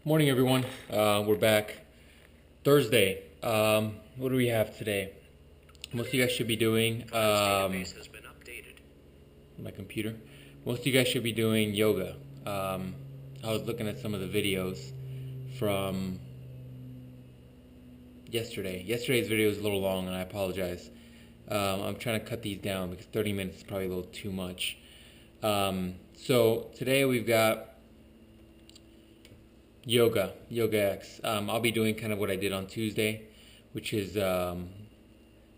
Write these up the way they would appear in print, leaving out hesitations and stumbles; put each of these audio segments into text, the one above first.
Morning, everyone. We're back. Thursday. What do we have today? Most of you guys should be doing my computer. Most of you guys should be doing yoga. I was looking at some of the videos from yesterday. Yesterday's video was a little long, and I apologize. I'm trying to cut these down because 30 minutes is probably a little too much. So today we've got Yoga X. I'll be doing kind of what I did on Tuesday, which is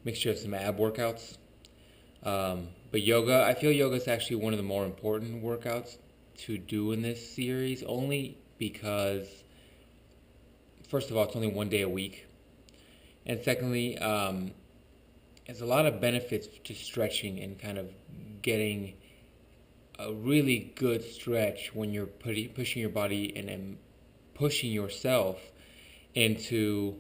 mixture of some ab workouts. But yoga, I feel yoga is actually one of the more important workouts to do in this series, only because, first of all, it's only one day a week, and secondly, there's a lot of benefits to stretching and kind of getting a really good stretch when you're pushing your body and pushing yourself into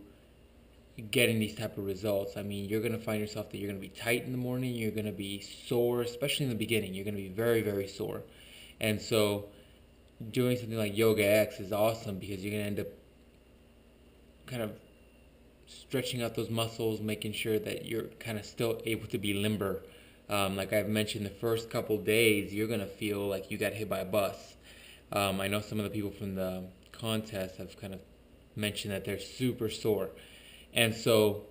getting these type of results. I mean, you're going to find yourself that you're going to be tight in the morning, you're going to be sore, especially in the beginning. You're going to be very, very sore. And so doing something like Yoga X is awesome because you're going to end up kind of stretching out those muscles, making sure that you're kind of still able to be limber. Like I've mentioned, the first couple days, you're going to feel like you got hit by a bus. I know some of the people from the contest have kind of mentioned that they're super sore. And so,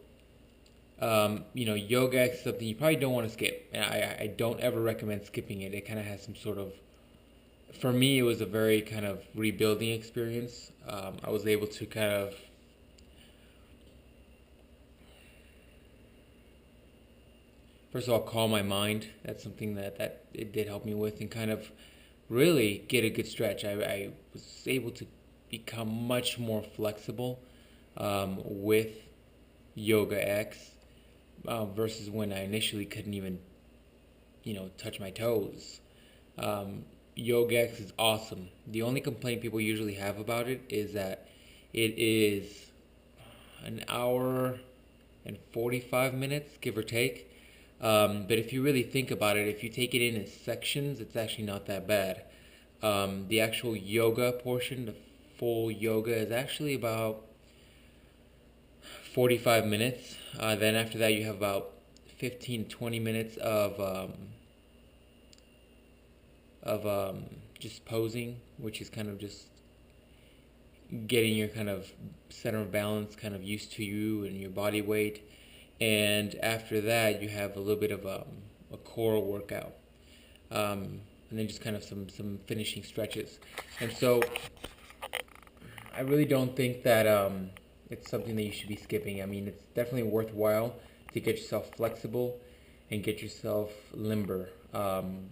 yoga X is something you probably don't want to skip. And I don't ever recommend skipping it. It kind of has some sort of, for me, it was a very kind of rebuilding experience. I was able to kind of, first of all, calm my mind. That's something that it did help me with, and kind of really get a good stretch. I was able to become much more flexible with Yoga X versus when I initially couldn't even, touch my toes. Yoga X is awesome. The only complaint people usually have about it is that it is an hour and 45 minutes, give or take. But if you really think about it, if you take it in sections, it's actually not that bad. The actual yoga portion, the full yoga, is actually about 45 minutes. Then after that, you have about 15 to 20 minutes of just posing, which is kind of just getting your kind of center of balance kind of used to you and your body weight. And after that, you have a little bit of a core workout, and then just kind of some finishing stretches. And so I really don't think that it's something that you should be skipping. I mean, it's definitely worthwhile to get yourself flexible and get yourself limber. And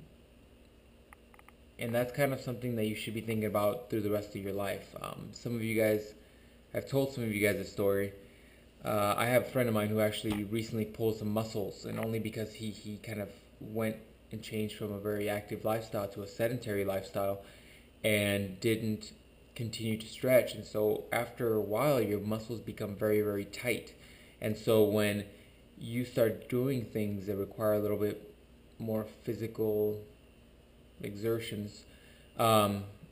that's kind of something that you should be thinking about through the rest of your life. Some of you guys, I've told some of you guys a story. I have a friend of mine who actually recently pulled some muscles, and only because he kind of went and changed from a very active lifestyle to a sedentary lifestyle and didn't continue to stretch. And so after a while, your muscles become very, very tight. And so when you start doing things that require a little bit more physical exertions,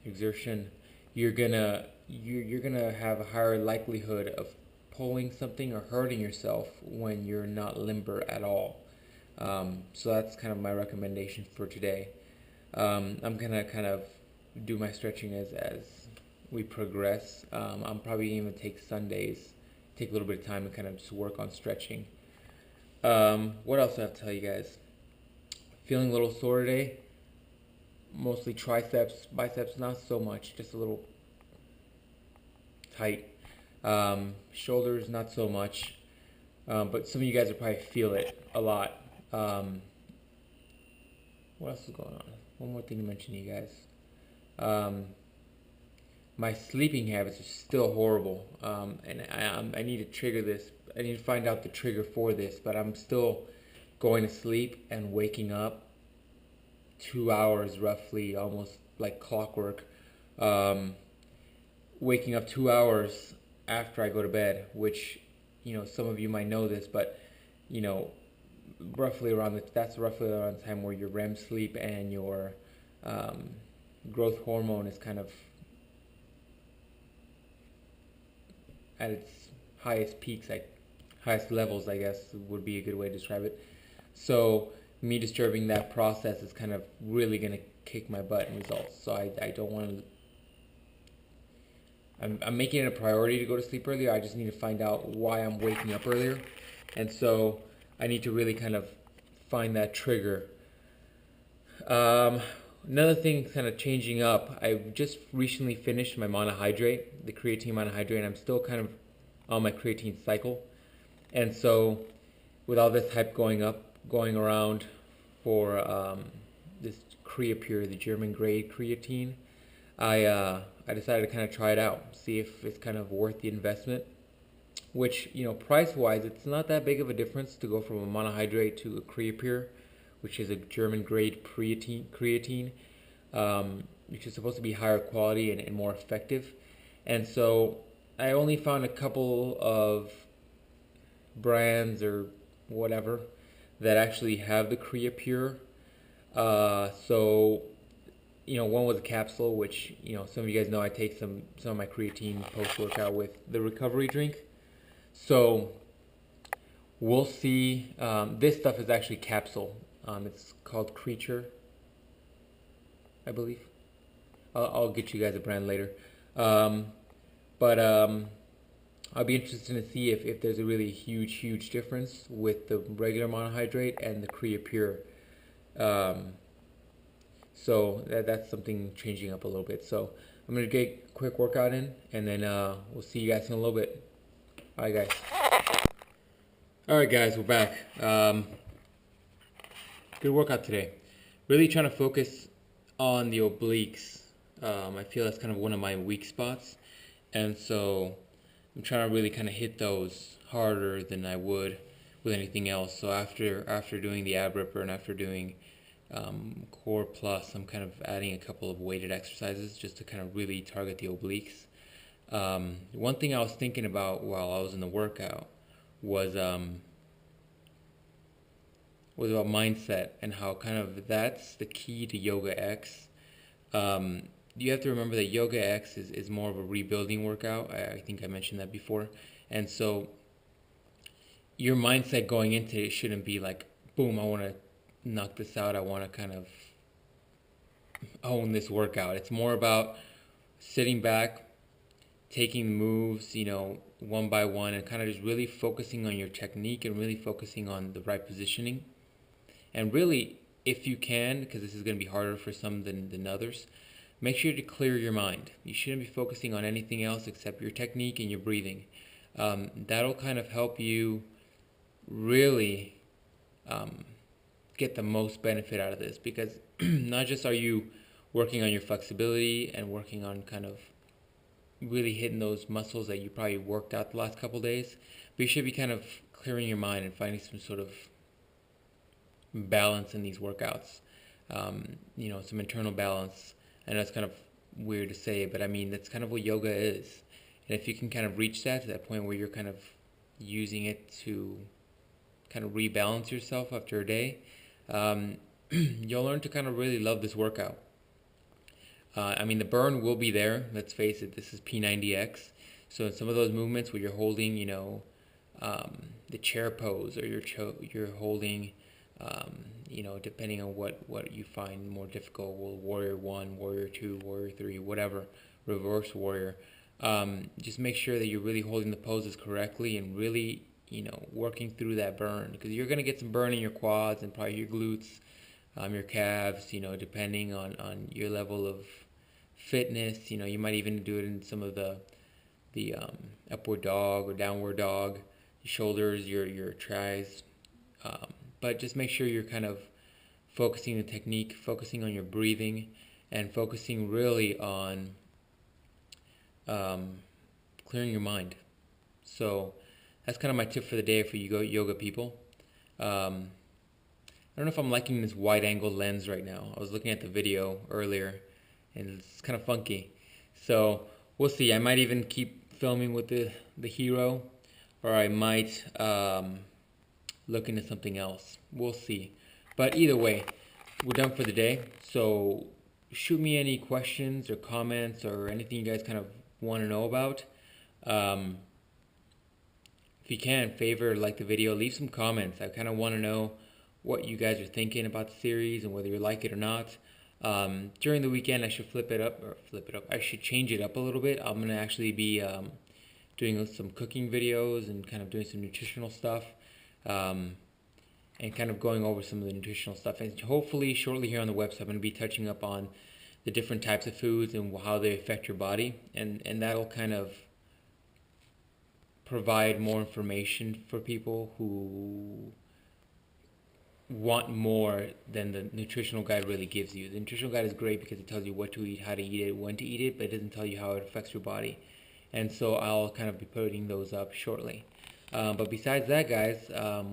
exertion, you're gonna have a higher likelihood of pulling something or hurting yourself when you're not limber at all. So that's kind of my recommendation for today. I'm gonna kind of do my stretching as we progress. I'm probably gonna take Sundays, take a little bit of time and kind of just work on stretching. What else do I have to tell you guys? Feeling a little sore today. Mostly triceps, biceps, not so much, just a little tight. Shoulders, not so much. But some of you guys will probably feel it a lot. What else is going on? One more thing to mention to you guys. My sleeping habits are still horrible. And I need to trigger this. I need to find out the trigger for this. But I'm still going to sleep and waking up 2 hours roughly, almost like clockwork. Waking up 2 hours after I go to bed, which, some of you might know this, but, that's roughly around the time where your REM sleep and your growth hormone is kind of at its highest peaks, like highest levels, I guess would be a good way to describe it. So me disturbing that process is kind of really gonna kick my butt in results. So I don't want to. I'm making it a priority to go to sleep earlier. I just need to find out why I'm waking up earlier, and so I need to really kind of find that trigger. Another thing kind of changing up, I just recently finished my monohydrate, the creatine monohydrate, and I'm still kind of on my creatine cycle. And so with all this hype going around for this Creapure, the German grade creatine, I decided to kind of try it out, see if it's kind of worth the investment. Which, price-wise, it's not that big of a difference to go from a monohydrate to a Creapure, which is a German grade creatine, which is supposed to be higher quality and more effective. And so I only found a couple of brands or whatever that actually have the Creapure. So one was a capsule, which some of you guys know I take some of my creatine post workout with the recovery drink. So we'll see. This stuff is actually capsule. It's called Creature, I believe. I'll get you guys a brand later. But I'll be interested to see if there's a really huge difference with the regular monohydrate and the Creapure. So that's something changing up a little bit. So I'm going to get a quick workout in, and then we'll see you guys in a little bit. Alright guys. Alright guys, we're back. Good workout today. Really trying to focus on the obliques. I feel that's kind of one of my weak spots. And so I'm trying to really kind of hit those harder than I would with anything else. So after doing the ab ripper and after doing core plus, I'm kind of adding a couple of weighted exercises just to kind of really target the obliques. One thing I was thinking about while I was in the workout was about mindset and how kind of that's the key to Yoga X. You have to remember that Yoga X is more of a rebuilding workout. I think I mentioned that before. And so your mindset going into it shouldn't be like, boom, I want to knock this out. I want to kind of own this workout. It's more about sitting back, taking moves, one by one, and kind of just really focusing on your technique and really focusing on the right positioning. And really, if you can, because this is going to be harder for some than others, make sure to clear your mind. You shouldn't be focusing on anything else except your technique and your breathing. That'll kind of help you really get the most benefit out of this, because not just are you working on your flexibility and working on kind of really hitting those muscles that you probably worked out the last couple days, but you should be kind of clearing your mind and finding some sort of balance in these workouts. Some internal balance. I know it's kind of weird to say, but I mean, that's kind of what yoga is. And if you can kind of reach that to that point where you're kind of using it to kind of rebalance yourself after a day, you'll learn to kind of really love this workout. The burn will be there. Let's face it, this is P90X. So in some of those movements where you're holding, the chair pose, or you're holding, depending on what you find more difficult, warrior 1, warrior 2, warrior 3, whatever, reverse warrior. Just make sure that you're really holding the poses correctly and really, working through that burn, because you're going to get some burn in your quads and probably your glutes, your calves, depending on your level of fitness. You might even do it in some of the upward dog or downward dog, your shoulders, your tries. But just make sure you're kind of focusing the technique, focusing on your breathing, and focusing really on clearing your mind. So that's kind of my tip for the day for you yoga people. I don't know if I'm liking this wide angle lens right now. I was looking at the video earlier and it's kind of funky. So we'll see. I might even keep filming with the Hero, or I might look into something else. We'll see. But either way, we're done for the day. So shoot me any questions or comments or anything you guys kind of want to know about. if you can, favor like the video, leave some comments. I kind of want to know what you guys are thinking about the series and whether you like it or not. During the weekend, I should flip it up. I should change it up a little bit. I'm gonna actually be doing some cooking videos and kind of doing some nutritional stuff, and kind of going over some of the nutritional stuff. And hopefully, shortly here on the website, I'm gonna be touching up on the different types of foods and how they affect your body, and that'll kind of provide more information for people who want more than the nutritional guide really gives you. The nutritional guide is great because it tells you what to eat, how to eat it, when to eat it, but it doesn't tell you how it affects your body. And so I'll kind of be putting those up shortly. But besides that, guys,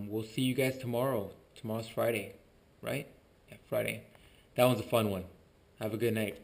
we'll see you guys tomorrow. Tomorrow's Friday, right? Yeah, Friday. That one's a fun one. Have a good night.